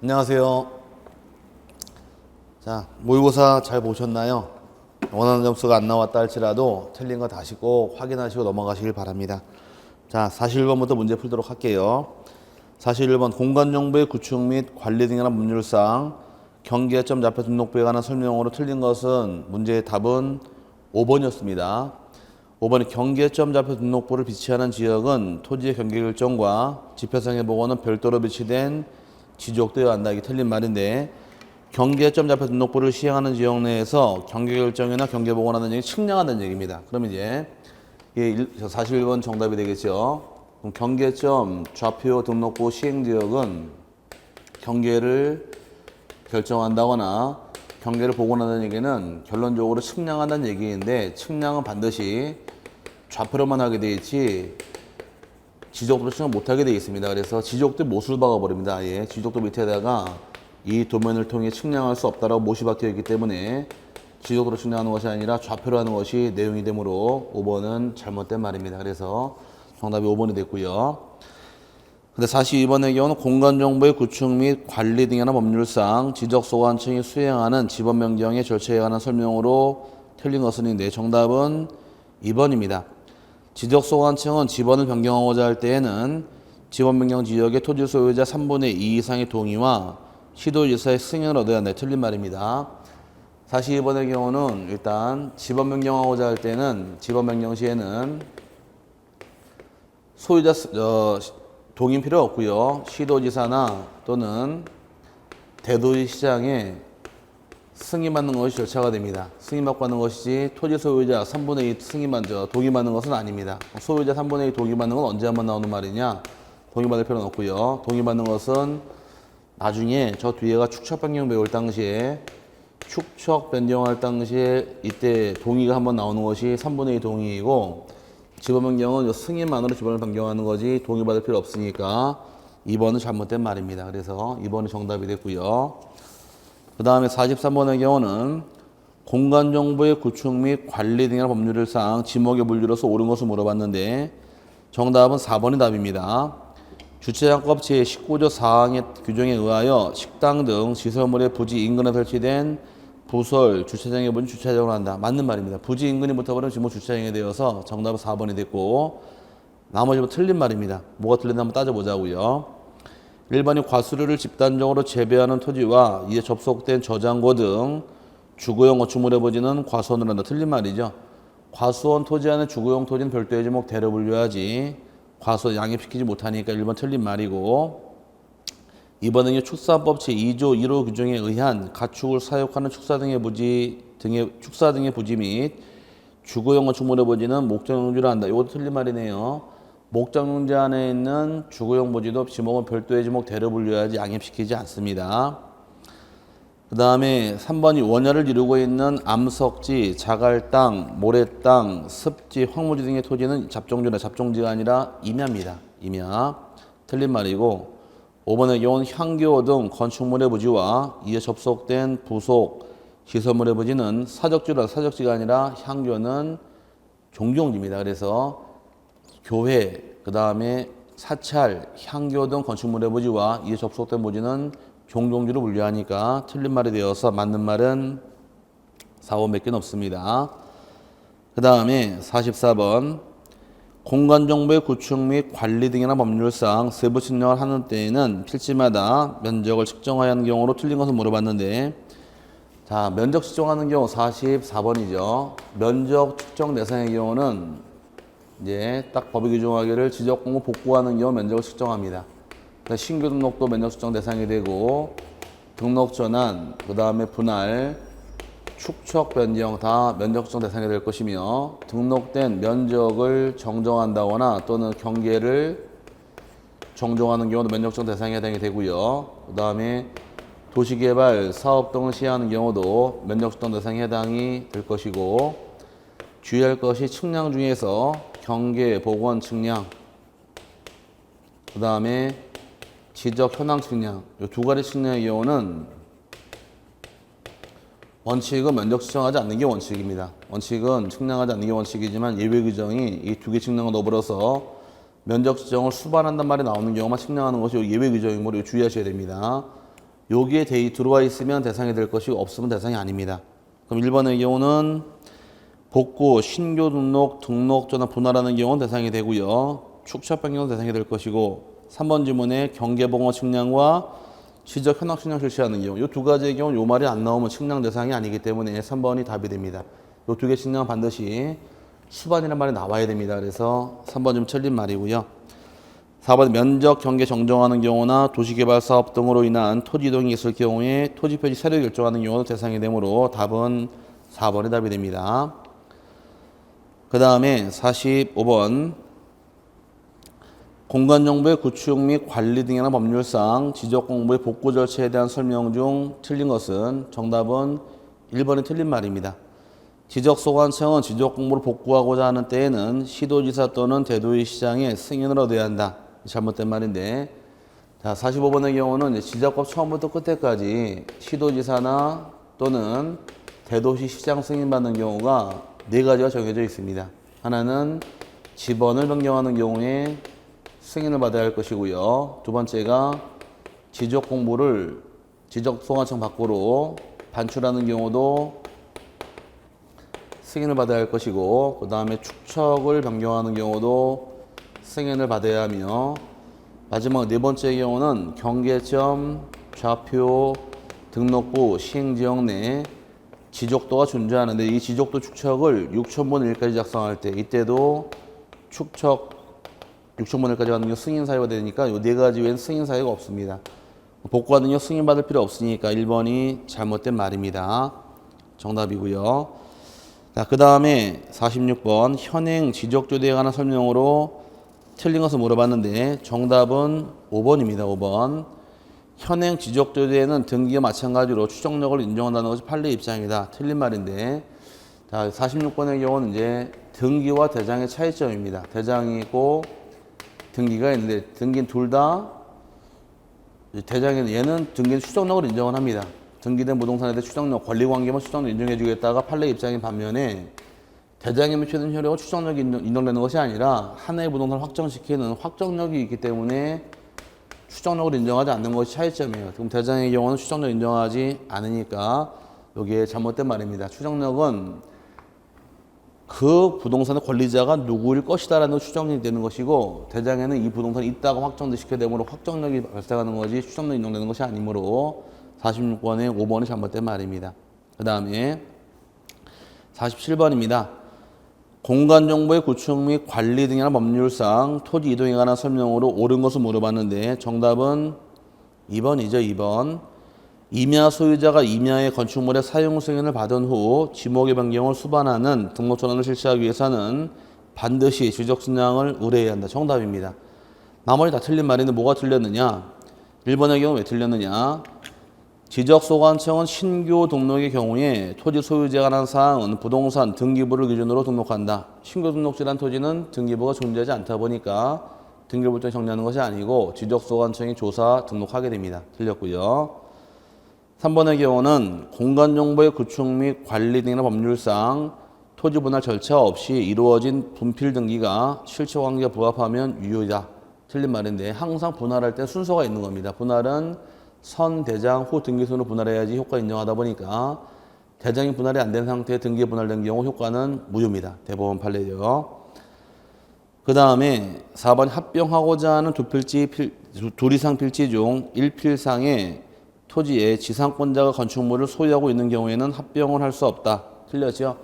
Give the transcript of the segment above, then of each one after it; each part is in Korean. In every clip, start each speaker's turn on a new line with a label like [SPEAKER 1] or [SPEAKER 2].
[SPEAKER 1] 안녕하세요. 자, 모의고사 잘 보셨나요? 원하는 점수가 안 나왔다 할지라도 틀린 거 다시 꼭 확인하시고 넘어가시길 바랍니다. 자, 41번부터 문제 풀도록 할게요. 41번 공간정보의 구축 및 관리 등에 관한 법률상 경계점 좌표 등록부에 관한 설명으로 틀린 것은 문제의 답은 5번이었습니다. 5번에 경계점 좌표 등록부를 비치하는 지역은 토지의 경계 결정과 지표상의 보고는 별도로 비치된 지적되어야 한다. 이게 틀린 말인데, 경계점 좌표 등록부를 시행하는 지역 내에서 경계 결정이나 경계 보고하는 얘기 측량한다는 얘기입니다. 그럼 이제 이게 41번 정답이 되겠죠. 그럼 경계점 좌표 등록부 시행 지역은 경계를 결정한다거나 경계를 복원한다는 얘기는 결론적으로 측량한다는 얘기인데, 측량은 반드시 좌표로만 하게 돼 있지 지적도로 측량 못하게 되어 있습니다. 그래서 지적도 못을 박아버립니다. 아예 지적도 밑에다가 이 도면을 통해 측량할 수 없다라고 못이 박혀 있기 때문에 지적도로 측량하는 것이 아니라 좌표로 하는 것이 내용이 되므로 5번은 잘못된 말입니다. 그래서 정답이 5번이 됐고요. 근데 42번의 경우는 공간정보의 구축 및 관리 등에 관한 법률상 지적소관청이 수행하는 지번변경의 절차에 관한 설명으로 틀린 것은 있는데, 정답은 2번입니다. 지적소관청은 지번을 변경하고자 할 때에는 지번 변경 지역의 토지 소유자 3분의 2 이상의 동의와 시도지사의 승인을 얻어야 한다. 틀린 말입니다. 42번의 경우는 일단 지번 변경하고자 할 때는 지번 변경 시에는 소유자 동의 필요 없고요. 시도지사나 또는 대도시장의 승인받는 것이 절차가 됩니다. 승인받고 하는 것이지 토지 소유자 3분의 2 동의받는 것은 아닙니다. 소유자 3분의 2 동의받는 건 언제 한번 나오는 말이냐? 동의받을 필요는 없고요. 동의받는 것은 나중에 저 뒤에가 축척 변경 배울 당시에 축척 변경할 당시에 이때 동의가 한번 나오는 것이 3분의 2 동의이고, 지번 변경은 승인만으로 지번을 변경하는 거지 동의받을 필요 없으니까 2번은 잘못된 말입니다. 그래서 2번이 정답이 됐고요. 그 다음에 43번의 경우는 공간정보의 구축 및 관리 등의 법률상 지목의 분류로서 옳은 것을 물어봤는데, 정답은 4번이 답입니다. 주차장법 제19조 4항의 규정에 의하여 식당 등 시설물의 부지 인근에 설치된 부설 주차장의 부지 주차장으로 한다. 맞는 말입니다. 부지 인근이 붙어버리면 지금 주차장이 되어서 정답은 4번이 됐고, 나머지 뭐 틀린 말입니다. 뭐가 틀렸나 한번 따져보자고요. 1번이 과수류를 집단적으로 재배하는 토지와 이에 접속된 저장고 등 주거용 건축물의 부지는 과수원으로 한다. 틀린 말이죠. 과수원 토지 안에 주거용 토지는 별도의 지목 대로 분류하지 과수원 양입시키지 못하니까 1번 틀린 말이고, 2번은 축사법 제2조 1호 규정에 의한 가축을 사육하는 축사 등의 부지 및 주거용 건축물의 부지는 목적용지로 한다. 이것도 틀린 말이네요. 목적용지 안에 있는 주거용 부지도 지목은 별도의 지목 대로 분류하지 양입시키지 않습니다. 그 다음에 3번이 원야를 이루고 있는 암석지, 자갈 땅, 모래땅, 습지, 황무지 등의 토지는 잡종지가 아니라 임야입니다. 임야. 틀린 말이고, 5번의 경우는 향교 등 건축물의 부지와 이에 접속된 부속 시설물의 부지는 사적지가 아니라 향교는 종교용지입니다. 그래서 교회, 그 다음에 사찰, 향교 등 건축물의 부지와 이에 접속된 부지는 종종지로 분류하니까 틀린 말이 되어서 맞는 말은 4번밖에 없습니다. 그 다음에 44번 공간정보의 구축 및 관리 등이나 법률상 세부 측정을 하는 때에는 필지마다 면적을 측정해야 하는 경우로 틀린 것을 물어봤는데, 자, 면적 측정하는 경우 44번이죠. 면적 측정 대상의 경우는 이제 딱 법이 규정하기를 지적공고 복구하는 경우 면적을 측정합니다. 신규 등록도 면적 측정 대상이 되고, 등록 전환, 그 다음에 분할, 축척 변경 다 면적 측정 대상이 될 것이며, 등록된 면적을 정정한다거나 또는 경계를 정정하는 경우도 면적 측정 대상에 해당이 되고요. 그 다음에 도시개발 사업 등을 시행하는 경우도 면적 측정 대상에 해당이 될 것이고, 주의할 것이 측량 중에서 경계, 복원 측량, 그 다음에 지적 현황 측량, 이 두 가지 측량의 경우는 원칙은 면적 측정하지 않는 게 원칙입니다. 원칙은 측량하지 않는 게 원칙이지만 예외 규정이 이 두 개 측량을 더불어서 면적 측정을 수반한단 말이 나오는 경우만 측량하는 것이 예외 규정이므로 주의하셔야 됩니다. 여기에 들어와 있으면 대상이 될 것이고 없으면 대상이 아닙니다. 그럼 1번의 경우는 복구, 신규 등록, 등록전화 분할하는 경우는 대상이 되고요. 축척 변경은 대상이 될 것이고 3번 지문에 경계봉어 측량과 지적 현황 측량 실시하는 경우 이 두 가지의 경우 요 말이 안 나오면 측량 대상이 아니기 때문에 3번이 답이 됩니다. 요 두 개 측량은 반드시 수반이라는 말이 나와야 됩니다. 그래서 3번 좀 틀린 말이고요. 4번 면적 경계 정정하는 경우나 도시개발 사업 등으로 인한 토지 이동이 있을 경우에 토지 표지 세를 결정하는 경우도 대상이 되므로 답은 4번이 답이 됩니다. 그 다음에 45번 공간정보의 구축 및 관리 등이나 법률상 지적공부의 복구 절차에 대한 설명 중 틀린 것은 정답은 1번이 틀린 말입니다. 지적소관청은 지적공부를 복구하고자 하는 때에는 시도지사 또는 대도시 시장의 승인을 얻어야 한다. 잘못된 말인데 자 45번의 경우는 이제 지적법 처음부터 끝에까지 시도지사나 또는 대도시 시장 승인받는 경우가 네 가지가 정해져 있습니다. 하나는 지번을 변경하는 경우에 승인을 받아야 할 것이고요. 두 번째가 지적공부를 지적소관청 밖으로 반출하는 경우도 승인을 받아야 할 것이고 그 다음에 축척을 변경하는 경우도 승인을 받아야 하며 마지막 네 번째의 경우는 경계점, 좌표, 등록부, 시행지역 내 지적도가 존재하는데 이 지적도 축척을 6,000분의 1까지 작성할 때 이때도 축척 6,000분의 1까지 받는 경우 승인 사유가 되니까 이 네 가지 외에는 승인 사유가 없습니다. 복구하는 경우 승인 받을 필요 없으니까 1번이 잘못된 말입니다. 정답이고요. 자, 그 다음에 46번 현행 지적조대에 관한 설명으로 틀린 것을 물어봤는데 정답은 5번입니다. 5번 현행 지적조대에는 등기와 마찬가지로 추정력을 인정한다는 것이 판례 입장이다. 틀린 말인데 자 46번의 경우는 이제 등기와 대장의 차이점입니다. 대장이 있고 등기가 있는데 등기는 둘 다 대장에는 얘는 등기는 추정력을 인정을 합니다. 등기된 부동산에 대해 추정력, 권리관계만 추정력 인정해주겠다가 판례 입장인 반면에 대장에 미치는 효력은 추정력이 인정되는 것이 아니라 하나의 부동산을 확정시키는 확정력이 있기 때문에 추정력을 인정하지 않는 것이 차이점이에요. 지금 대장의 경우는 추정력 인정하지 않으니까 여기에 잘못된 말입니다. 추정력은 그 부동산의 권리자가 누구일 것이다라는 추정이 되는 것이고 대장에는 이 부동산이 있다고 확정시켜야 되므로 확정력이 발생하는 것이 추정력 인정되는 것이 아니므로 46번에 5번이 잘못된 말입니다. 그 다음에 47번입니다. 공간정보의 구축 및 관리 등이나 법률상 토지 이동에 관한 설명으로 옳은 것을 물어봤는데 정답은 2번이죠. 2번. 임야 소유자가 임야의 건축물의 사용 승인을 받은 후 지목의 변경을 수반하는 등록전환을 실시하기 위해서는 반드시 지적순량을 의뢰해야 한다. 정답입니다. 나머지 다 틀린 말인데 뭐가 틀렸느냐? 1번의 경우 왜 틀렸느냐? 지적소관청은 신규 등록의 경우에 토지 소유자에 관한 사항은 부동산 등기부를 기준으로 등록한다. 신규 등록지란 토지는 등기부가 존재하지 않다 보니까 등기부를 정리하는 것이 아니고 지적소관청이 조사 등록하게 됩니다. 틀렸고요. 3번의 경우는 공간정보의 구축 및 관리 등이나 법률상 토지 분할 절차 없이 이루어진 분필 등기가 실체관계에 부합하면 유효이다. 틀린 말인데 항상 분할할 때 순서가 있는 겁니다. 분할은 선, 대장, 후 등기순으로 분할해야지 효과 인정하다 보니까 대장이 분할이 안 된 상태에 등기 분할된 경우 효과는 무효입니다. 대법원 판례죠. 그 다음에 4번 합병하고자 하는 둘 이상 필지 중 1필상의 토지에 지상권자가 건축물을 소유하고 있는 경우에는 합병을 할 수 없다. 틀렸죠?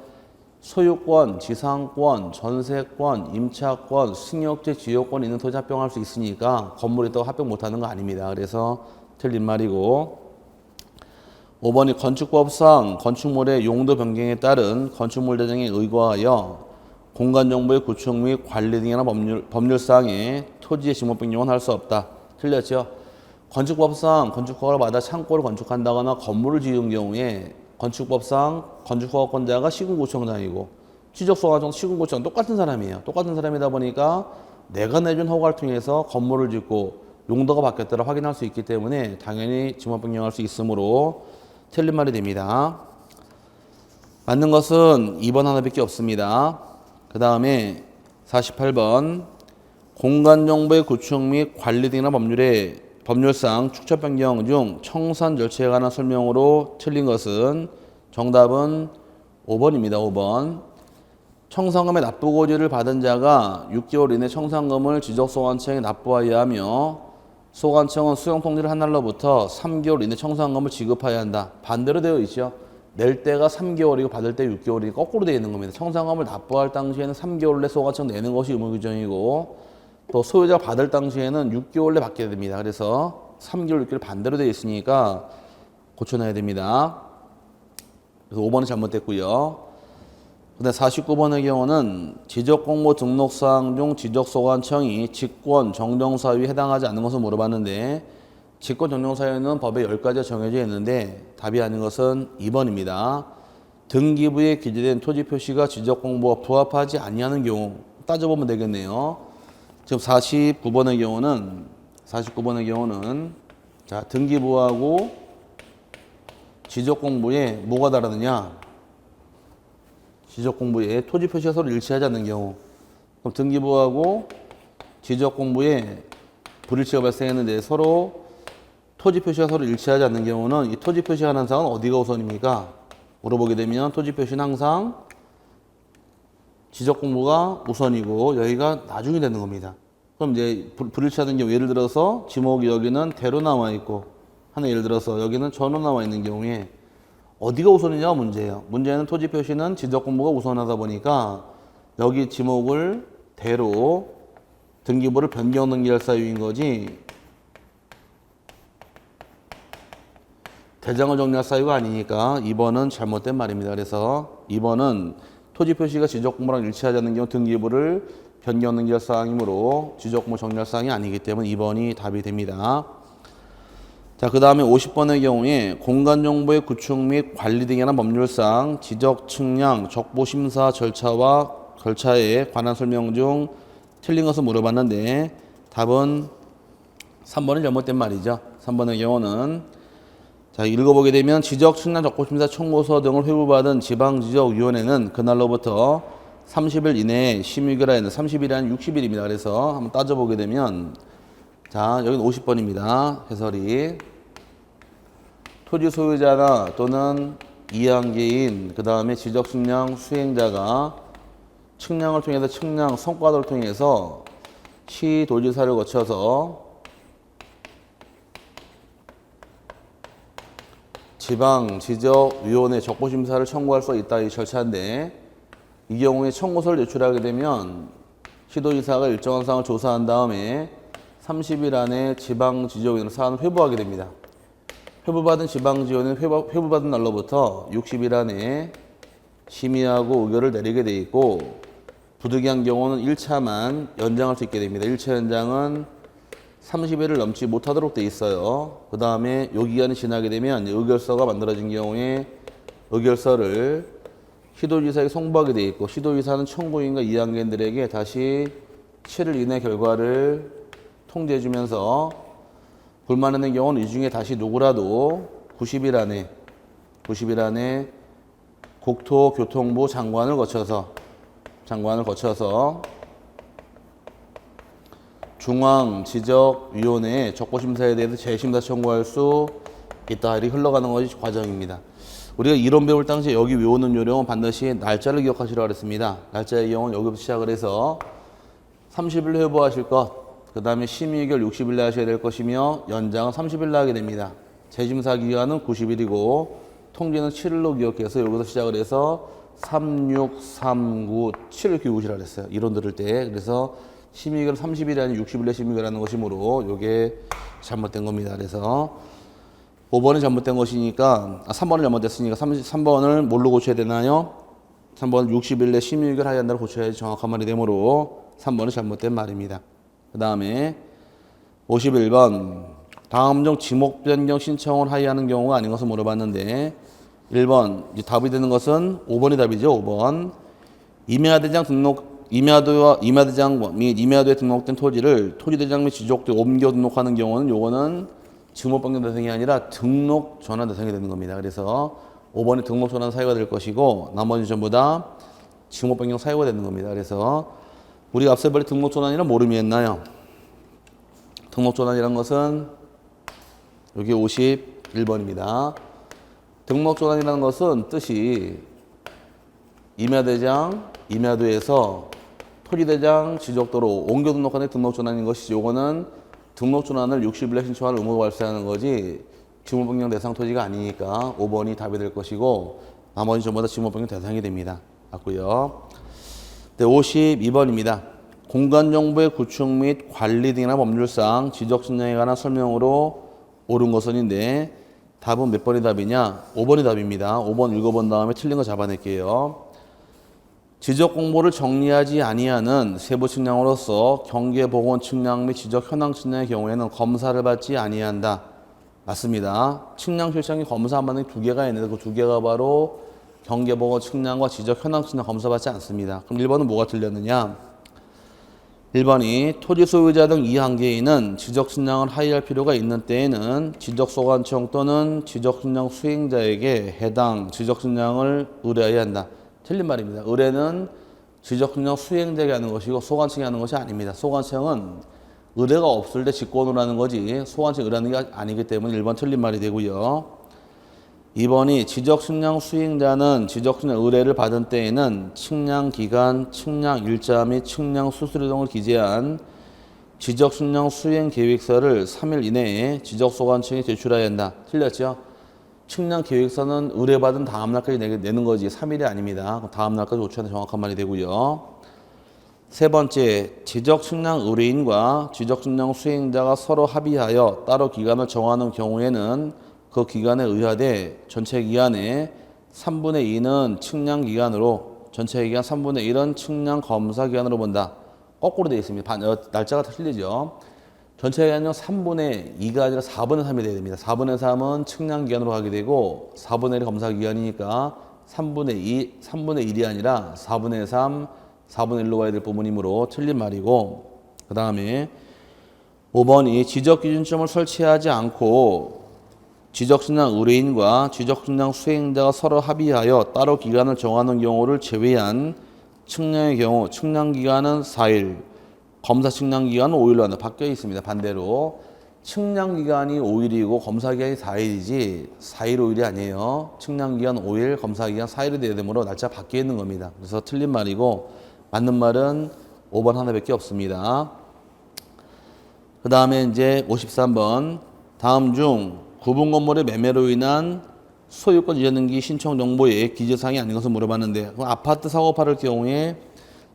[SPEAKER 1] 소유권, 지상권, 전세권, 임차권, 승역제, 지역권이 있는 토지 합병할 수 있으니까 건물이 있다고 합병 못하는 거 아닙니다. 그래서 틀린 말이고 5번이 건축법상 건축물의 용도 변경에 따른 건축물 대장에 의거하여 공간정보의 구축 및 관리 등이나 법률상의 토지의 지목 변경은 할 수 없다. 틀렸죠? 건축법상 건축허가를 받아 창고를 건축한다거나 건물을 지은 경우에 건축법상 건축허가권자가 시군구청장이고 지적소관청 시군구청 똑같은 사람이에요. 똑같은 사람이다 보니까 내가 내준 허가를 통해서 건물을 짓고 용도가 바뀌었다를 확인할 수 있기 때문에 당연히 지목 변경할 수 있으므로 틀린 말이 됩니다. 맞는 것은 2번 하나밖에 없습니다. 그 다음에 48번 공간정보의 구축 및 관리 등이나 법률상 축척 변경 중 청산 절차에 관한 설명으로 틀린 것은 정답은 5번입니다. 5번. 청산금의 납부고지를 받은 자가 6개월 이내 청산금을 지적소관청에 납부하여야 하며 소관청은 수용통지를 한 날로부터 3개월 이내 청산금을 지급하여야 한다. 반대로 되어 있죠. 낼 때가 3개월이고 받을 때 6개월이고 거꾸로 되어 있는 겁니다. 청산금을 납부할 당시에는 3개월 내 소관청 내는 것이 의무규정이고 또 소유자가 받을 당시에는 6개월 내 받게 됩니다. 그래서 3개월, 6개월 반대로 되어 있으니까 고쳐놔야 됩니다. 그래서 5번은 잘못됐고요. 근데 49번의 경우는 지적공모 등록사항 중 지적소관청이 직권 정정사유에 해당하지 않는 것을 물어봤는데 직권 정정사유는 법에 10가지가 정해져 있는데 답이 아닌 것은 2번입니다. 등기부에 기재된 토지 표시가 지적공모와 부합하지 아니하는 경우 따져보면 되겠네요. 지금 49번의 경우는 자, 등기부하고 지적공모에 뭐가 다르느냐? 지적공부에 토지 표시가 서로 일치하지 않는 경우, 그럼 등기부하고 지적공부에 불일치가 발생했는데 서로 토지 표시가 서로 일치하지 않는 경우는 이 토지 표시하는 사항은 어디가 우선입니까? 물어보게 되면 토지 표시는 항상 지적공부가 우선이고 여기가 나중에 되는 겁니다. 그럼 이제 불일치하는 경우, 예를 들어서 지목이 여기는 대로 나와 있고 하나 예를 들어서 여기는 전로 나와 있는 경우에 어디가 우선이냐가 문제예요. 문제는 토지 표시는 지적공부가 우선하다 보니까 여기 지목을 대로 등기부를 변경 등기할 사유인 거지 대장을 정리할 사유가 아니니까 2번은 잘못된 말입니다. 그래서 2번은 토지 표시가 지적공부랑 일치하지 않는 경우 등기부를 변경 등기할 사항이므로 지적공부 정리할 사항이 아니기 때문에 2번이 답이 됩니다. 자, 그 다음에 50번의 경우에 공간정보의 구축 및 관리 등에 관한 법률상 지적 측량 적보 심사 절차와 절차에 관한 설명 중 틀린 것을 물어봤는데 답은 3번이 잘못된 말이죠. 3번의 경우는 자, 읽어보게 되면 지적 측량 적보 심사 청구서 등을 회부받은 지방지적위원회는 그날로부터 30일 이내에 심의결 하에는 30일이 아닌 60일입니다. 그래서 한번 따져보게 되면 자, 여기는 50번입니다. 해설이 토지 소유자나 또는 이양계인 그 다음에 지적 측량 수행자가 측량을 통해서 측량 성과를 통해서 시도지사를 거쳐서 지방지적위원회 적보심사를 청구할 수 있다 이 절차인데 이 경우에 청구서를 제출하게 되면 시도지사가 일정한 사항을 조사한 다음에 30일 안에 지방지적위원회 사안을 회부하게 됩니다. 회부받은 지방지원은 회부받은 날로부터 60일 안에 심의하고 의결을 내리게 돼 있고 부득이한 경우는 1차만 연장할 수 있게 됩니다. 1차 연장은 30일을 넘지 못하도록 돼 있어요. 그 다음에 요 기간이 지나게 되면 의결서가 만들어진 경우에 의결서를 시도지사에게 송부하게 돼 있고 시도지사는 청구인과 이양계인들에게 다시 7일 이내 결과를 통지해 주면서 불만 있는 경우는 이 중에 다시 누구라도 90일 안에 국토교통부 장관을 거쳐서 중앙지적위원회에 적보심사에 대해서 재심사 청구할 수 있다. 이렇게 흘러가는 것이 과정입니다. 우리가 이론 배울 당시에 여기 외우는 요령은 반드시 날짜를 기억하시라고 했습니다. 날짜의 경우는 여기부터 시작을 해서 30일 회부하실 것, 그 다음에 심의결 60일 내 하셔야 될 것이며 연장은 30일 내 하게 됩니다. 재심사 기간은 90일이고 통지는 7일로 기억해서 여기서 시작을 해서 3, 6, 3, 9, 7 이렇게 외우시라고 했어요. 이론 들을 때. 그래서 심의결은 30일이 아니라 60일 내 심의결하는 것이므로 이게 잘못된 겁니다. 그래서 5번이 잘못된 것이니까 3번을 잘못됐으니까 3번을 뭘로 고쳐야 되나요? 3번은 60일 내 심의결 하여야 한다고 고쳐야지 정확한 말이 되므로 3번은 잘못된 말입니다. 그 다음에 51번 다음 중 지목 변경 신청을 하여하는 경우가 아닌 것을 물어봤는데 1번 이제 답이 되는 것은 5번이 답이죠. 5번 임야대장 및 임야도에 등록된 토지를 토지대장 및 지족도에 옮겨 등록하는 경우는 요거는 지목 변경 대상이 아니라 등록 전환 대상이 되는 겁니다. 그래서 5번이 등록 전환 사유가 될 것이고 나머지 전부 다 지목 변경 사유가 되는 겁니다. 그래서 우리가 앞서 볼 등록 전환이란 뭘 의미했나요? 등록 전환이란 것은 여기 51번입니다. 등록전환이라는 것은 뜻이 임야대장, 임야도에서 토지대장 지적도로 옮겨 등록하는 등록전환인 것이지, 요거는 등록전환을 60일에 신청할 의무가 발생하는 거지 지목변경 대상 토지가 아니니까 5번이 답이 될 것이고, 나머지 전부 다 지목변경 대상이 됩니다. 맞고요. 네, 52번입니다. 공간정보의 구축 및 관리 등이나 법률상 지적신청에 관한 설명으로 옳은 것은인데, 답은 몇 번이 답이냐? 5번이 답입니다. 5번 읽어본 다음에 틀린 거 잡아낼게요. 지적 공보를 정리하지 아니하는 세부 측량으로서 경계 보건 측량 및 지적 현황 측량의 경우에는 검사를 받지 아니한다. 맞습니다. 측량 실장이 검사 안 받는 게 두 개가 있는데 그 두 개가 바로 경계 보건 측량과 지적 현황 측량 검사받지 않습니다. 그럼 1번은 뭐가 틀렸느냐? 1번이 토지 소유자 등 이한개인은 지적 측량을 하의할 필요가 있는 때에는 지적 소관청 또는 지적 측량 수행자에게 해당 지적 측량을 의뢰해야 한다. 틀린 말입니다. 의뢰는 지적 측량 수행자에게 하는 것이고 소관청이 하는 것이 아닙니다. 소관청은 의뢰가 없을 때 직권으로 하는 거지 소관청이 의뢰하는 게 아니기 때문에 1번 틀린 말이 되고요. 2번이 지적 측량 수행자는 지적 측량 의뢰를 받은 때에는 측량 기간, 측량 일자 및 측량 수수료 등을 기재한 지적 측량 수행 계획서를 3일 이내에 지적 소관청에 제출해야 한다. 틀렸죠? 측량 계획서는 의뢰받은 다음 날까지 내는 거지 3일이 아닙니다. 다음 날까지 제출하는 정확한 말이 되고요. 세 번째, 지적 측량 의뢰인과 지적 측량 수행자가 서로 합의하여 따로 기간을 정하는 경우에는 그 기간에 의하되 전체 기간의 3분의 2는 측량 기간으로 전체 기간 3분의 1은 측량 검사 기간으로 본다. 거꾸로 되어 있습니다. 날짜가 틀리죠. 전체 기간은 3분의 2가 아니라 4분의 3이 되어야 됩니다. 4분의 3은 측량 기간으로 가게 되고 4분의 1이 검사 기간이니까 3분의 1이 아니라 4분의 3, 4분의 1로 가야 될 부분이므로 틀린 말이고, 그 다음에 5번이 지적기준점을 설치하지 않고 지적측량 의뢰인과 지적측량 수행자가 서로 합의하여 따로 기간을 정하는 경우를 제외한 측량의 경우 측량 기간은 4일, 검사 측량 기간은 5일로 한다. 바뀌어 있습니다. 반대로 측량 기간이 5일이고 검사 기간이 4일이지 4일 5일이 아니에요. 측량 기간 5일, 검사 기간 4일이 되야 되므로 날짜 바뀌어 있는 겁니다. 그래서 틀린 말이고 맞는 말은 5번 하나밖에 없습니다. 그 다음에 이제 53번 다음 중 구분 건물의 매매로 인한 소유권 이전 등기 신청 정보에 기재사항이 아닌 것을 물어봤는데, 그럼 아파트 사고 팔을 경우에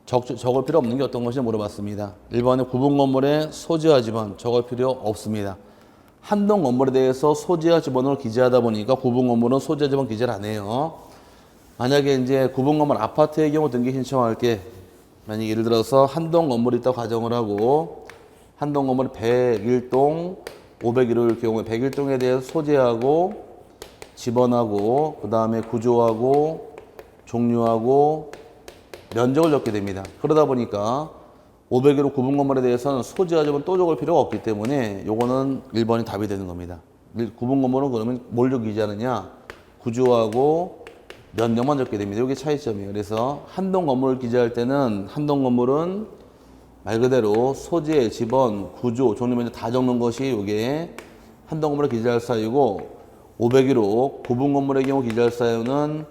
[SPEAKER 1] 적을 필요 없는 게 어떤 것인지 물어봤습니다. 1번에 구분 건물의 소지와 지번 적을 필요 없습니다. 한동 건물에 대해서 소지와 지번을 기재하다 보니까 구분 건물은 소지와 지번 기재를 안 해요. 만약에 이제 구분 건물 아파트의 경우 등기 신청할 때 만약 예를 들어서 한동 건물이 있다고 가정을 하고 한동 건물이 101동 501호일 경우에 101동에 대해서 소재하고 지번하고 그 다음에 구조하고 종류하고 면적을 적게 됩니다. 그러다 보니까 501호 구분 건물에 대해서는 소재와 지번 또 적을 필요가 없기 때문에 요거는 1번이 답이 되는 겁니다. 구분 건물은 그러면 뭘 기재하느냐? 구조하고 면적만 적게 됩니다. 이게 차이점이에요. 그래서 한동 건물을 기재할 때는 한동 건물은 말 그대로 소재, 지번, 구조, 종류 면적 다 적는 것이 이게 한동 건물의 기재할 사유고 501호 구분 건물의 경우 기재할 사유는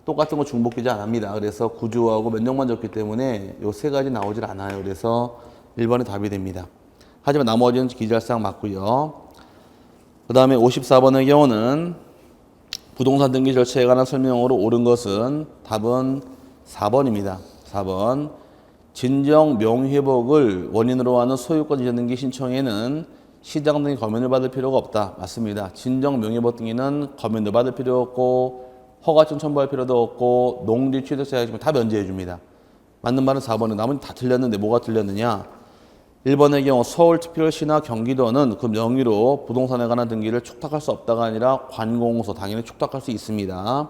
[SPEAKER 1] 똑같은 거 중복 기재 안 합니다. 그래서 구조하고 면적만 적기 때문에 이 세 가지 나오질 않아요. 그래서 1번이 답이 됩니다. 하지만 나머지는 기재할 사항 맞고요. 그 다음에 54번의 경우는 부동산 등기 절차에 관한 설명으로 옳은 것은 답은 4번입니다. 4번. 진정 명의회복을 원인으로 하는 소유권 이전 등기 신청에는 시장 등의 검연을 받을 필요가 없다. 맞습니다. 진정 명의회복 등기는 검연을 받을 필요 없고 허가증 첨부할 필요도 없고 농지 취득세 다 면제해 줍니다. 맞는 말은 4번은 나머지 다 틀렸는데 뭐가 틀렸느냐? 1번의 경우 서울특별시나 경기도는 그 명의로 부동산에 관한 등기를 촉탁할 수 없다가 아니라 관공서 당연히 촉탁할 수 있습니다.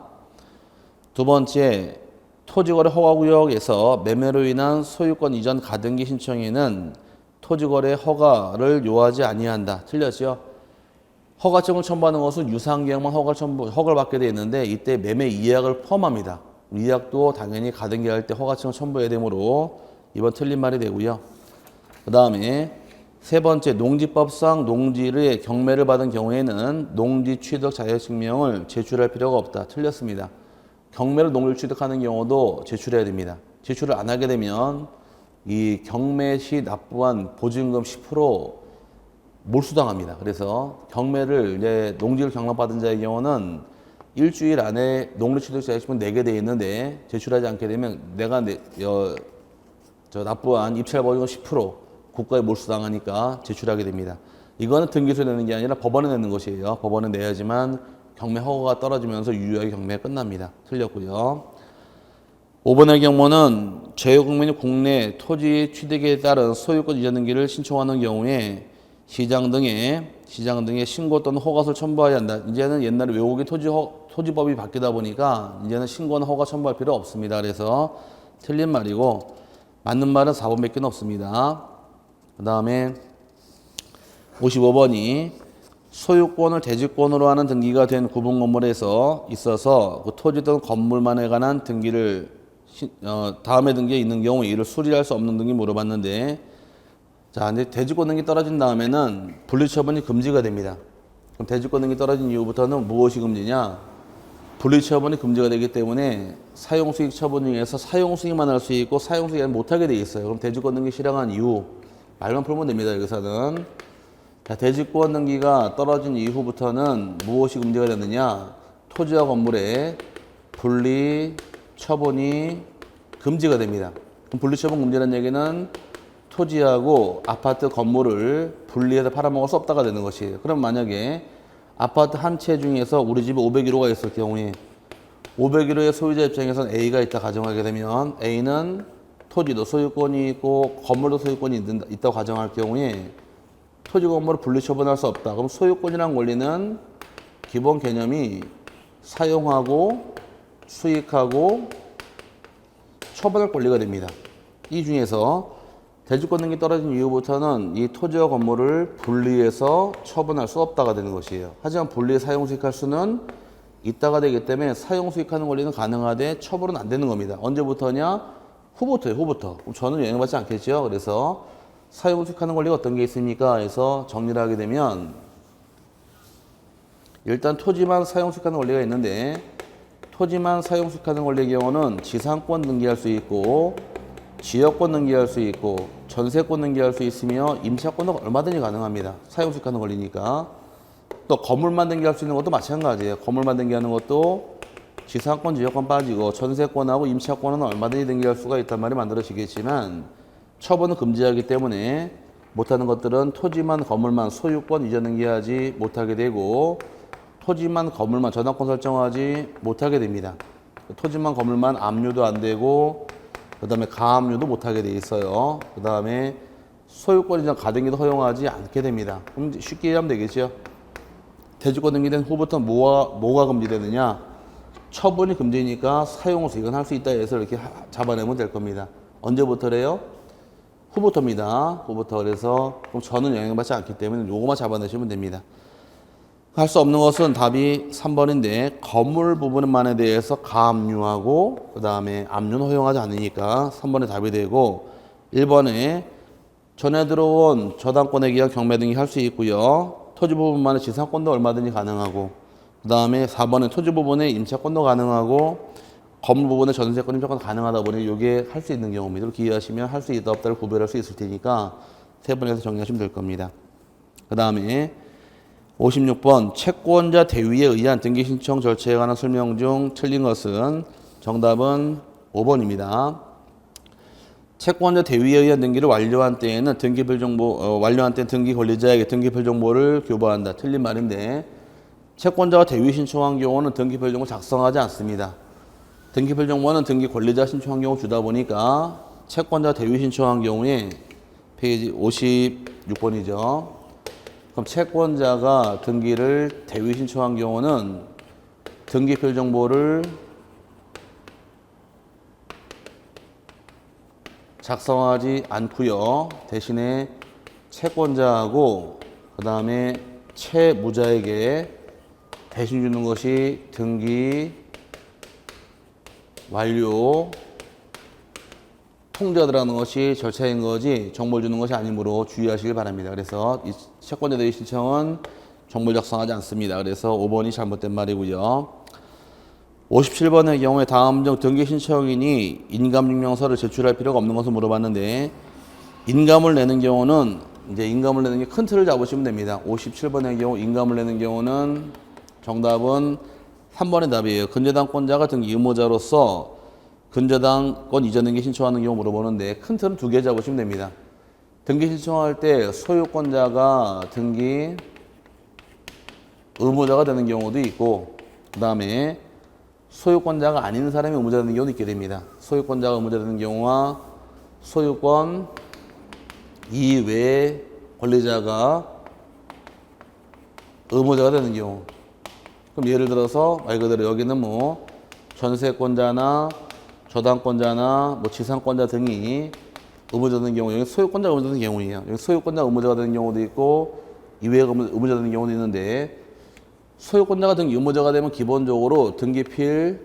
[SPEAKER 1] 두 번째, 토지거래 허가구역에서 매매로 인한 소유권 이전 가등기 신청에는 토지거래 허가를 요하지 아니한다. 틀렸죠? 허가증을 첨부하는 것은 유상계약만 허가를 받게 되어 있는데 이때 매매 이약을 포함합니다. 이약도 당연히 가등기할 때 허가증을 첨부해야 되므로 이번 틀린 말이 되고요. 그 다음에 세 번째, 농지법상 농지의 경매를 받은 경우에는 농지 취득 자격증명을 제출할 필요가 없다. 틀렸습니다. 경매로 농지를 취득하는 경우도 제출해야 됩니다. 제출을 안 하게 되면 이 경매 시 납부한 보증금 10% 몰수당합니다. 그래서 경매를 이제 농지를 경락받은 자의 경우는 일주일 안에 농지 취득 자격증을 내게 돼 있는데 제출하지 않게 되면 내가 납부한 입찰 보증금 10% 국가에 몰수당하니까 제출하게 됩니다. 이거는 등기소에 내는 게 아니라 법원에 내는 것이에요. 법원에 내야지만 경매 허가가 떨어지면서 유효하게 경매가 끝납니다. 틀렸고요. 5번의 경우는 제외국민이 국내 토지 취득에 따른 소유권 이전 등기를 신청하는 경우에 시장 등의 신고 또는 허가서를 첨부해야 한다. 이제는 옛날에 외국의 토지법이 바뀌다 보니까 이제는 신고나 허가 첨부할 필요 없습니다. 그래서 틀린 말이고 맞는 말은 4번밖에 없습니다. 그 다음에 55번이 소유권을 대지권으로 하는 등기가 된 구분 건물에서 있어서 그 토지 또는 건물만에 관한 등기를 다음에 등기에 있는 경우 이를 수리할 수 없는 등기 물어봤는데, 자, 근데 대지권 등기 떨어진 다음에는 분리처분이 금지가 됩니다. 그럼 대지권 등기 떨어진 이후부터는 무엇이 금지냐? 분리처분이 금지가 되기 때문에 사용수익 처분 중에서 사용수익만 할 수 있고 사용수익은 못하게 돼 있어요. 그럼 대지권 등기 실행한 이후 말만 풀면 됩니다. 여기서는 자, 대지권 등기가 떨어진 이후부터는 무엇이 금지가 되느냐? 토지와 건물의 분리 처분이 금지가 됩니다. 그럼 분리처분 금지라는 얘기는 토지하고 아파트 건물을 분리해서 팔아먹을 수 없다가 되는 것이에요. 그럼 만약에 아파트 한 채 중에서 우리 집에 501호가 있을 경우에 501호의 소유자 입장에서는 A가 있다 가정하게 되면 A는 토지도 소유권이 있고 건물도 소유권이 있다고 가정할 경우에 토지 건물을 분리처분할 수 없다. 그럼 소유권이란 권리는 기본 개념이 사용하고 수익하고 처분할 권리가 됩니다. 이 중에서 대지권 등기 떨어진 이후부터는 이 토지와 건물을 분리해서 처분할 수 없다가 되는 것이에요. 하지만 분리 사용 수익할 수는 있다가 되기 때문에 사용 수익하는 권리는 가능하되 처분은 안 되는 겁니다. 언제부터냐? 후부터예요. 후부터. 그럼 저는 영향받지 않겠죠. 그래서 사용 수익하는 권리가 어떤 게 있습니까? 해서 정리를 하게 되면 일단 토지만 사용 수익하는 권리가 있는데, 토지만 사용 수익하는 권리의 경우는 지상권 등기할 수 있고 지역권 등기할 수 있고 전세권 등기할 수 있으며 임차권도 얼마든지 가능합니다. 사용 수익하는 권리니까. 또 건물만 등기할 수 있는 것도 마찬가지예요. 건물만 등기하는 것도 지상권, 지역권 빠지고 전세권하고 임차권은 얼마든지 등기할 수가 있단 말이 만들어지겠지만 처분은 금지하기 때문에 못하는 것들은 토지만 건물만 소유권 이전 등기하지 못하게 되고 토지만 건물만 저당권 설정하지 못하게 됩니다. 토지만 건물만 압류도 안 되고 그 다음에 가압류도 못하게 돼 있어요. 그 다음에 소유권 이전 가등기도 허용하지 않게 됩니다. 그럼 쉽게 얘기하면 되겠죠. 대지권 등기된 후부터 뭐가 금지되느냐? 처분이 금지니까 사용수 이건 할 수 있다 해서 이렇게 잡아내면 될 겁니다. 언제부터래요? 후부터입니다. 후부터. 그래서 그럼 저는 영향받지 않기 때문에 요거만 잡아내시면 됩니다. 할 수 없는 것은 답이 3번인데 건물 부분만에 대해서 가압류하고 그 다음에 압류는 허용하지 않으니까 3번에 답이 되고, 1번에 전에 들어온 저당권에 기한 경매 등이 할 수 있고요. 토지 부분만의 지상권도 얼마든지 가능하고, 그 다음에 4번에 토지 부분의 임차권도 가능하고 건물 부분의 전세권, 임차권도 가능하다 보니 이게 할 수 있는 경우입니다. 이렇게 이해하시면 할 수 있다 없다를 구별할 수 있을 테니까 세 번에서 정리하시면 될 겁니다. 그 다음에 56번 채권자 대위에 의한 등기 신청 절차에 관한 설명 중 틀린 것은 정답은 5번입니다. 채권자 대위에 의한 등기를 완료한 때에는 등기별 정보 완료한 때 등기 권리자에게 등기별 정보를 교부한다. 틀린 말인데 채권자가 대위 신청한 경우는 등기별 정보 작성하지 않습니다. 등기별 정보는 등기 권리자 신청한 경우 주다 보니까 채권자 대위 신청한 경우에 페이지 56번이죠. 그럼 채권자가 등기를 대위 신청한 경우는 등기별 정보를 작성하지 않고요. 대신에 채권자하고 그 다음에 채무자에게 대신 주는 것이 등기 완료 통지가 들어가는 것이 절차인 거지 정보를 주는 것이 아니므로 주의하시길 바랍니다. 그래서 이 채권자들의 신청은 정보를 작성하지 않습니다. 그래서 5번이 잘못된 말이고요. 57번의 경우에 다음 중 등기 신청인이 인감증명서를 제출할 필요가 없는 것을 물어봤는데 인감을 내는 경우는 이제 인감을 내는 게 큰 틀을 잡으시면 됩니다. 57번의 경우 인감을 내는 경우는 정답은 3번의 답이에요. 근저당권자가 등기 의무자로서 근저당권 이전 등기 신청하는 경우 물어보는데 큰 틀은 두 개 잡으시면 됩니다. 등기 신청할 때 소유권자가 등기 의무자가 되는 경우도 있고 그 다음에 소유권자가 아닌 사람이 의무자 되는 경우도 있게 됩니다. 소유권자가 의무자 되는 경우와 소유권 이외의 권리자가 의무자가 되는 경우. 그럼 예를 들어서 말 그대로 여기는 뭐 전세권자나 저당권자나 뭐 지상권자 등이 의무자 되는 경우, 여기 소유권자가 의무자 되는 경우예요. 여기 소유권자가 의무자가 되는 경우도 있고 이외가 의무자 되는 경우도 있는데 소유권자가 등기 의무자가 되면 기본적으로 등기필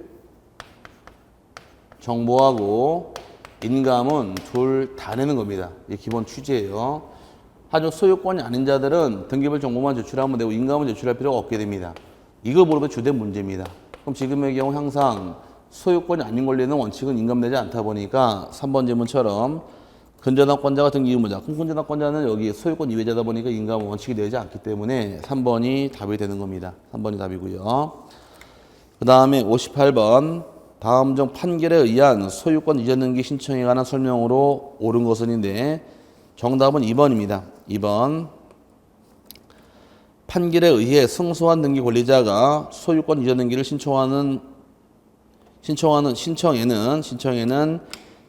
[SPEAKER 1] 정보하고 인감은 둘 다 내는 겁니다. 이게 기본 취지예요. 하지만 소유권이 아닌 자들은 등기별 정보만 제출하면 되고 인감은 제출할 필요가 없게 됩니다. 이걸 물어보면 주된 문제입니다. 그럼 지금의 경우 항상 소유권이 아닌 권리는 원칙은 인감되지 않다 보니까 3번 질문처럼 근저당권자가 등기 의무자. 그럼 근저당권자는 여기 소유권 이외자다 보니까 인감은 원칙이 되지 않기 때문에 3번이 답이 되는 겁니다. 3번이 답이고요. 그 다음에 58번. 다음 중 판결에 의한 소유권 이전 등기 신청에 관한 설명으로 옳은 것은인데 정답은 2번입니다. 2번. 판결에 의해 승소한 등기 권리자가 소유권 이전 등기를 신청에는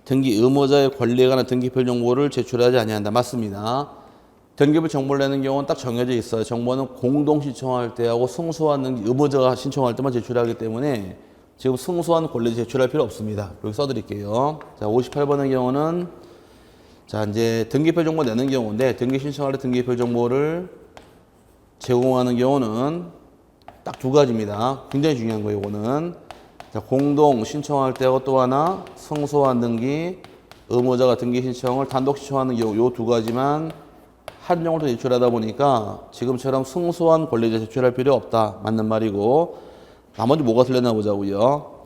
[SPEAKER 1] 등기 의무자의 권리에 관한 등기별 정보를 제출하지 아니한다. 맞습니다. 등기별 정보를 내는 경우는 딱 정해져 있어요. 정보는 공동 신청할 때하고 승소한 등기 의무자가 신청할 때만 제출하기 때문에 지금 승소한 권리 제출할 필요 없습니다. 여기 써드릴게요. 자, 58번의 경우는 자, 이제 등기별 정보 내는 경우인데 등기 신청할 때 등기별 정보를 제공하는 경우는 딱 두 가지입니다. 굉장히 중요한 거예요, 이거는. 자, 공동 신청할 때하고 또 하나 승소한 등기, 의무자가 등기 신청을 단독 신청하는 경우 요 두 가지만 한정으로 제출하다 보니까 지금처럼 승소한 권리자 제출할 필요 없다. 맞는 말이고 나머지 뭐가 틀렸나 보자고요.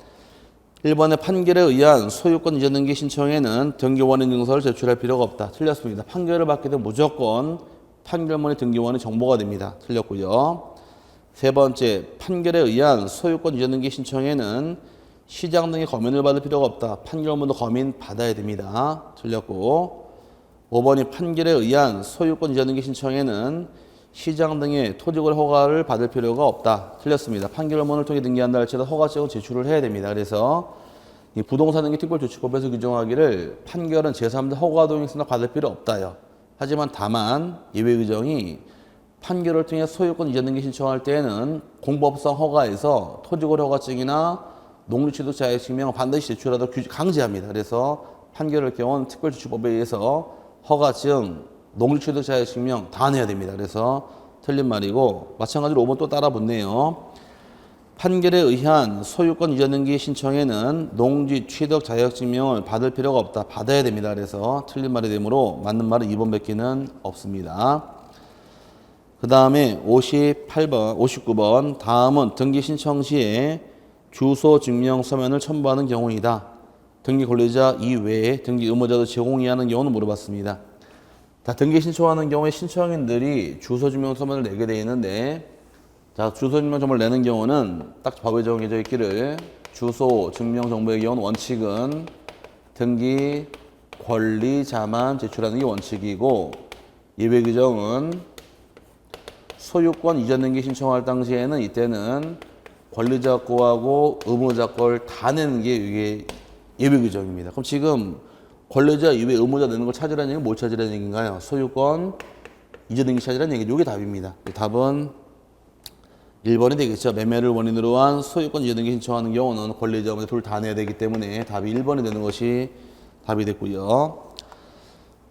[SPEAKER 1] 1번의 판결에 의한 소유권 이전 등기 신청에는 등기원인 증서를 제출할 필요가 없다. 틀렸습니다. 판결을 받게 되면 무조건 판결문의 등기원의 정보가 됩니다. 틀렸고요. 세 번째, 판결에 의한 소유권 이전 등기 신청에는 시장 등의 검인을 받을 필요가 없다. 판결문도 검인 받아야 됩니다. 틀렸고 5번이 판결에 의한 소유권 이전 등기 신청에는 시장 등의 토지권 허가를 받을 필요가 없다. 틀렸습니다. 판결문을 통해 등기한다 할지라도 허가증을 제출을 해야 됩니다. 그래서 이 부동산 등기 특별조치법에서 규정하기를 판결은 제3자 허가 동의서나 받을 필요 없다요. 하지만 다만 예외 규정이 판결을 통해 소유권 이전 등기 신청할 때에는 공법상 허가에서 토지권 허가증이나 농지취득 자격증명을 반드시 제출하도록 강제합니다. 그래서 판결을 경우는 특별조치법에 의해서 허가증, 농지취득 자격증명 다 내야 됩니다. 그래서 틀린 말이고 마찬가지로 5번 또 따라 붙네요. 판결에 의한 소유권 이전 등기 신청에는 농지취득 자격증명을 받을 필요가 없다. 받아야 됩니다. 그래서 틀린 말이 되므로 맞는 말은 2번 밖에는 없습니다. 그 다음에 58번, 59번. 다음은 등기 신청 시에 주소 증명 서면을 첨부하는 경우이다. 등기 권리자 이외에 등기 의무자도 제공해야 하는 경우는 물어봤습니다. 자, 등기 신청하는 경우에 신청인들이 주소 증명 서면을 내게 되어 있는데 자, 주소 증명 정보를 내는 경우는 딱 법에 정해져 있기를 주소 증명 정보의 경우는 원칙은 등기 권리자만 제출하는 게 원칙이고 예외 규정은 소유권 이전 등기 신청할 당시에는 이때는 권리자 거하고 의무자 걸 다 내는 게 이게 예외 규정입니다. 그럼 지금 권리자 이외 의무자 내는 걸 찾으라는 얘기는 뭘 찾으라는 얘기인가요? 소유권 이전 등기 찾으라는 얘기. 이게 답입니다. 답은 1번이 되겠죠. 매매를 원인으로 한 소유권 이전 등기 신청하는 경우는 권리자 의무자 둘 다 내야 되기 때문에 답이 1번이 되는 것이 답이 됐고요.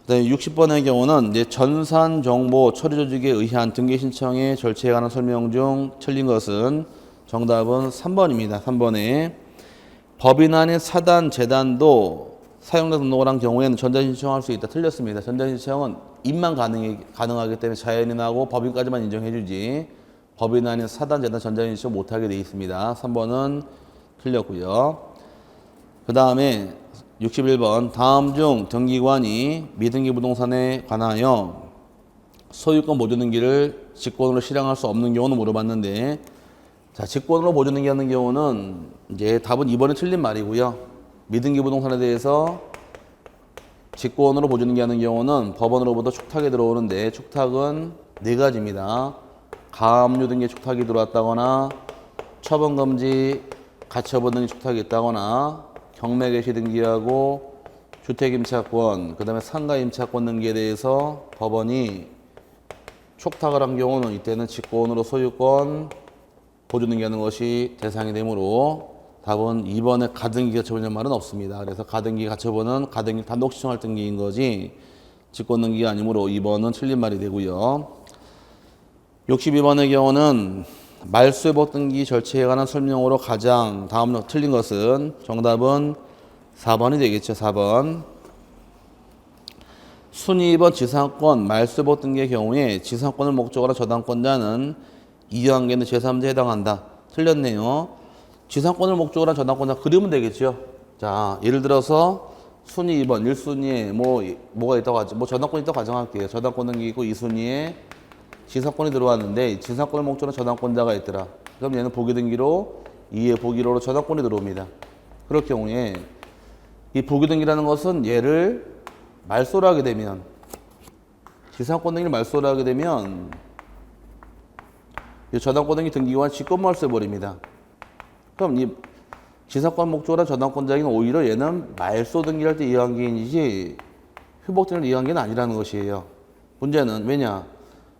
[SPEAKER 1] 그다음에 60번의 경우는 이제 전산 정보 처리 조직에 의한 등기 신청의 절차에 관한 설명 중 틀린 것은 정답은 3번입니다. 3번에 법인 아닌 사단, 재단도 사용자 등록을 한 경우에는 전자신청할 수 있다. 틀렸습니다. 전자신청은 입만 가능하기 때문에 자연인하고 법인까지만 인정해주지 법인 아닌 사단, 재단 전자신청 못하게 되어 있습니다. 3번은 틀렸고요. 그 다음에 61번 다음 중 등기관이 미등기 부동산에 관하여 소유권 보존등기를 직권으로 실행할 수 없는 경우는 물어봤는데 자, 직권으로 보존등기 하는 경우는 이제 답은 2번에 틀린 말이고요. 미등기 부동산에 대해서 직권으로 보존등기 하는 경우는 법원으로부터 축탁이 들어오는데 축탁은 4가지입니다. 가압류 등기 축탁이 들어왔다거나 처분금지 가처분 등기 축탁이 있다거나 경매 개시 등기하고 주택임차권, 그 다음에 상가임차권 등기에 대해서 법원이 촉탁을 한 경우는 이때는 직권으로 소유권 보존등기하는 것이 대상이 되므로 답은 2번에 가등기 가처분이라는 말은 없습니다. 그래서 가등기 가처분은 가등기 단독 신청할 등기인 거지 직권등기가 아니므로 2번은 틀린 말이 되고요. 62번의 경우는 말소회복 등기 절차에 관한 설명으로 가장 다음으로 틀린 것은 정답은 4번이 되겠죠. 4번. 순위 2번 지상권 말소회복 등기의 경우에 지상권을 목적으로 저당권자는 이해관계는 제3자에 해당한다. 틀렸네요. 지상권을 목적으로 한 저당권자 그리면 되겠죠. 자, 예를 들어서 순위 2번 1순위에 뭐가 있다고 하죠. 저당권이 있다고 가정할게요. 저당권 등기 있고 2순위에 지상권이 들어왔는데 지상권을 목적으로 저당권자가 있더라. 그럼 얘는 보기 등기로 2의 보기로로 저당권이 들어옵니다. 그럴 경우에 이 보기 등기라는 것은 얘를 말소를 하게 되면 지상권 등기를 말소를 하게 되면 이 저당권 등기 등기관 직권말소해 버립니다. 그럼 이 지상권 목적으로 저당권자에는 오히려 얘는 말소 등기할 때 이해관계인이지 회복 등기를 이해관계는 아니라는 것이에요. 문제는 왜냐?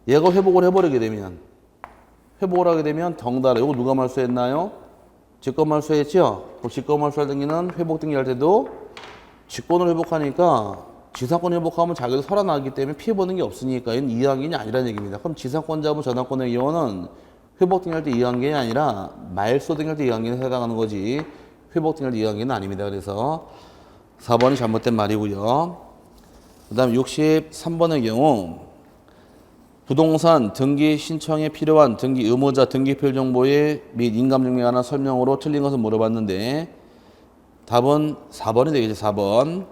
[SPEAKER 1] 얘가 회복을 해버리게 되면 회복을 하게 되면 덩달아 이거 누가 말소했나요? 직권 말소했죠? 그럼 직권 말소할 등기는 회복 등기할 때도 직권을 회복하니까 지상권 회복하면 자기도 살아나기 때문에 피해보는 게 없으니까 얘는 이해관계인이 아니라는 얘기입니다. 그럼 지상권자분 저당권의 경우는 회복 등기할 때 이해관계인이 아니라 말소 등기할 때 이해관계인에 해당하는 거지 회복 등기할 때 이해관계인은 아닙니다. 그래서 4번이 잘못된 말이고요. 그 다음 63번의 경우 부동산 등기 신청에 필요한 등기 의무자 등기표 정보에 및 인감증명에 관한 설명으로 틀린 것을 물어봤는데 답은 4번이 되겠죠. 4번.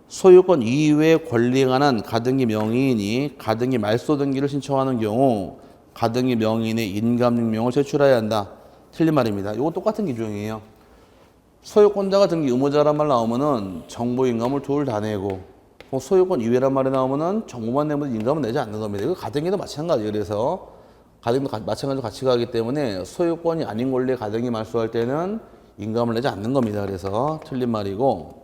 [SPEAKER 1] 소유권 이외의 권리에 관한 가등기 명의인이 가등기 말소 등기를 신청하는 경우 가등기 명의인의 인감증명을 제출해야 한다. 틀린 말입니다. 이거 똑같은 기준이에요. 소유권자가 등기 의무자란 말 나오면은 정보 인감을 둘 다 내고 소유권 이외란 말이 나오면은 정보만 내면 인감은 내지 않는 겁니다. 이거 가등기도 마찬가지예요. 그래서 가등기도 마찬가지로 같이 가기 때문에 소유권이 아닌 권리에 가등기 말소할 때는 인감을 내지 않는 겁니다. 그래서 틀린 말이고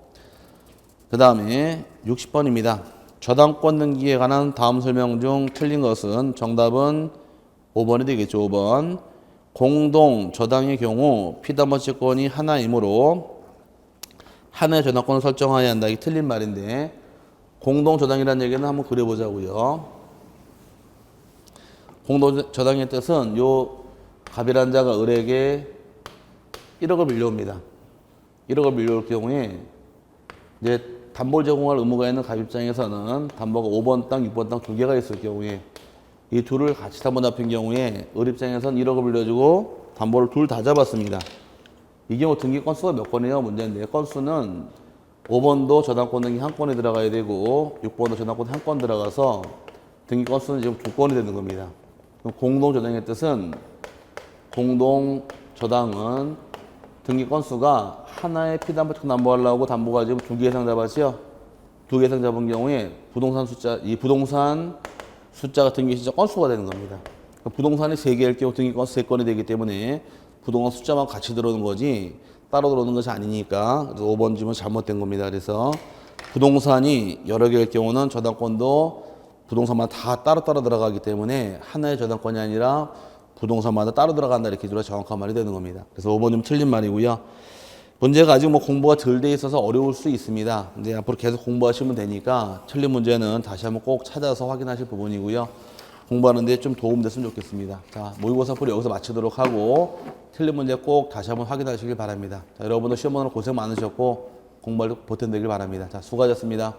[SPEAKER 1] 그 다음에 60번입니다. 저당권 등기에 관한 다음 설명 중 틀린 것은 정답은 5번이 되겠죠. 5번. 공동 저당의 경우 피담보 채권이 하나이므로 하나의 저당권을 설정해야 한다. 이게 틀린 말인데 공동 저당이라는 얘기는 한번 그려보자고요. 공동 저당의 뜻은 요 갑이라는 자가 을에게 1억을 빌려옵니다. 1억을 빌려올 경우에 이제 담보를 제공할 의무가 있는 갑 입장에서는 담보가 5번 땅, 6번 땅 2개가 있을 경우에 이 둘을 같이 담보 잡힌 경우에 을 입장에서는 1억을 빌려주고 담보를 둘 다 잡았습니다. 이 경우 등기 건수가 몇 건이냐 문제인데 건수는 5번도 저당권 등기 한 건이 들어가야 되고 6번도 저당권 한 건 들어가서 등기 건수는 지금 2건이 되는 겁니다. 그럼 공동 저당의 뜻은 공동 저당은 등기 건수가 하나의 피담보 담보하려고 담보가 지금 2개 이상 잡았죠. 2개 이상 잡은 경우에 부동산 숫자, 이 부동산 숫자가 등기 신청 건수가 되는 겁니다. 그러니까 부동산이 3개일 경우 등기 건수 3건이 되기 때문에 부동산 숫자만 같이 들어오는 거지 따로 들어오는 것이 아니니까 5번 지문 잘못된 겁니다. 그래서 부동산이 여러 개일 경우는 저당권도 부동산마다 다 따로따로 들어가기 때문에 하나의 저당권이 아니라 부동산마다 따로 들어간다 이렇게 들어 정확한 말이 되는 겁니다. 그래서 5번 좀 틀린 말이고요. 문제가 아직 공부가 덜 돼 있어서 어려울 수 있습니다. 근데 앞으로 계속 공부하시면 되니까 틀린 문제는 다시 한번 꼭 찾아서 확인하실 부분이고요. 공부하는데 좀 도움됐으면 좋겠습니다. 자, 모의고사 풀이 여기서 마치도록 하고 틀린 문제 꼭 다시 한번 확인하시길 바랍니다. 자, 여러분들 시험 보느라 고생 많으셨고 공부할 보탬되길 바랍니다. 자, 수고하셨습니다.